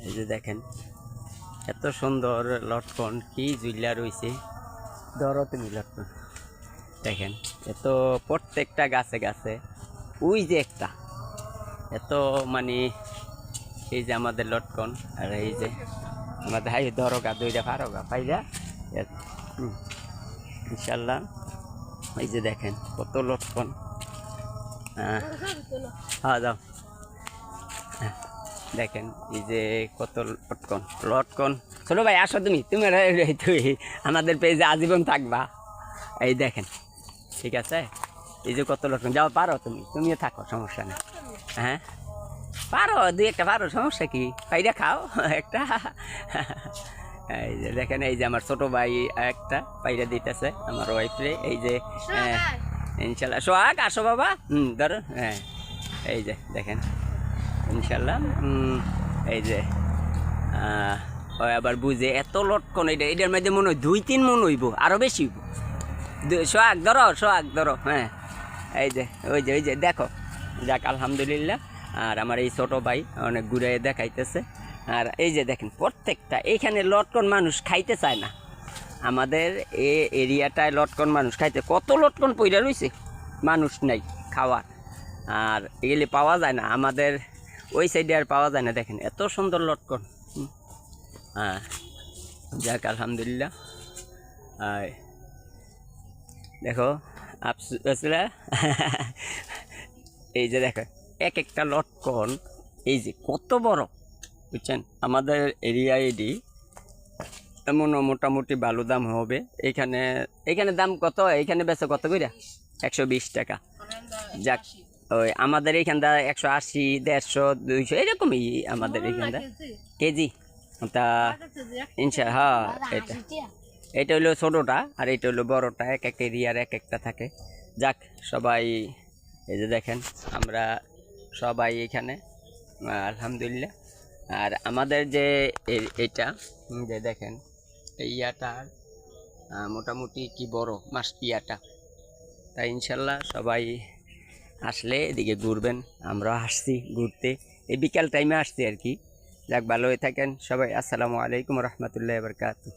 এই যে দেখেন এত সুন্দর লটকন কি ঝুলিয়া রয়েছে। ধরো তুমি লটকন দেখেন, এত প্রত্যেকটা গাছে গাছে ওই যে একটা এত মানে এই যে আমাদের লটকন। আর এই যে আমাদের হাই ধরোগা দুইটা পারোগা পাইরা ইনশাল্লাহ। এই যে দেখেন কত লটকন। হ্যাঁ যাও, দেখেন এই যে কত লটকন লটকন। ছোট ভাই আসো, তুমি তুমি আমাদের পেজে আজীবন থাকবা। এই দেখেন, ঠিক আছে, এই যে কত লটকন। যাও পারো, তুমিও থাকো, সমস্যা নেই। হ্যাঁ পারো, দুই একটা পারো, সমস্যা কি, পাইরা খাও একটা। এই যে দেখেন, এই যে আমার ছোট ভাই একটা পাইরা দিতেছে আমার ওয়াইফরে। এই যে ইনশাল্লাহ সোহাগ আসো বাবা, ধরো। হ্যাঁ এই যে দেখেন ইনশাল্লাহ। এই যে আবার বুঝে এত লটকন, এটার মধ্যে মনে হয় 2-3 মন হইব, আরো বেশি হইব। সোহাগ ধরো, সোহাগ ধরো। হ্যাঁ এই যে ওই যে দেখো, যাক আলহামদুলিল্লাহ। আর আমার এই ছোট ভাই অনেক ঘুরে দেখাইতেছে। আর এই যে দেখেন প্রত্যেকটা এইখানে লটকন মানুষ খাইতে চায় না, আমাদের এই এরিয়াটায় লটকন মানুষ খাইতে, কত লটকন পইরা রয়েছে, মানুষ নাই খাওয়ার। আর এগুলি পাওয়া যায় না আমাদের ওই সাইডে, আর পাওয়া যায় না। দেখেন এত সুন্দর লটকন। হ্যাঁ যাক আলহামদুলিল্লাহ। দেখো আসলে এই যে দেখো এক একটা লটকন, এই যে কত বড়, বুঝছেন। আমাদের এরিয়ায় এমন মোটামুটি ভালো দাম হবে। এখানে দাম কত, এখানে বেচে কত কইরা? 120 টাকা। যাক ওই আমাদের এইখানটা 180, 150, 200 এরকমই আমাদের এইখানটা কেজি। তা হ্যাঁ এটা হলো ছোটোটা, আর এটা হলো বড়টা। এক এক এরিয়ার এক একটা থাকে। যাক সবাই এই যে দেখেন আমরা সবাই এখানে আলহামদুলিল্লাহ। আর আমাদের যে এটা যে দেখেন এই ইয়াটার মোটামুটি কি বড় মাস ইয়াটা। তাই ইনশাল্লাহ সবাই আসলে এদিকে ঘুরবেন, আমরা আসছি ঘুরতে, এই বিকাল টাইমে আসছি আর কি। যাক ভালো হয়ে থাকেন সবাই। আসসালামু আলাইকুম রহমতুল্লাহ বারকাতুহু।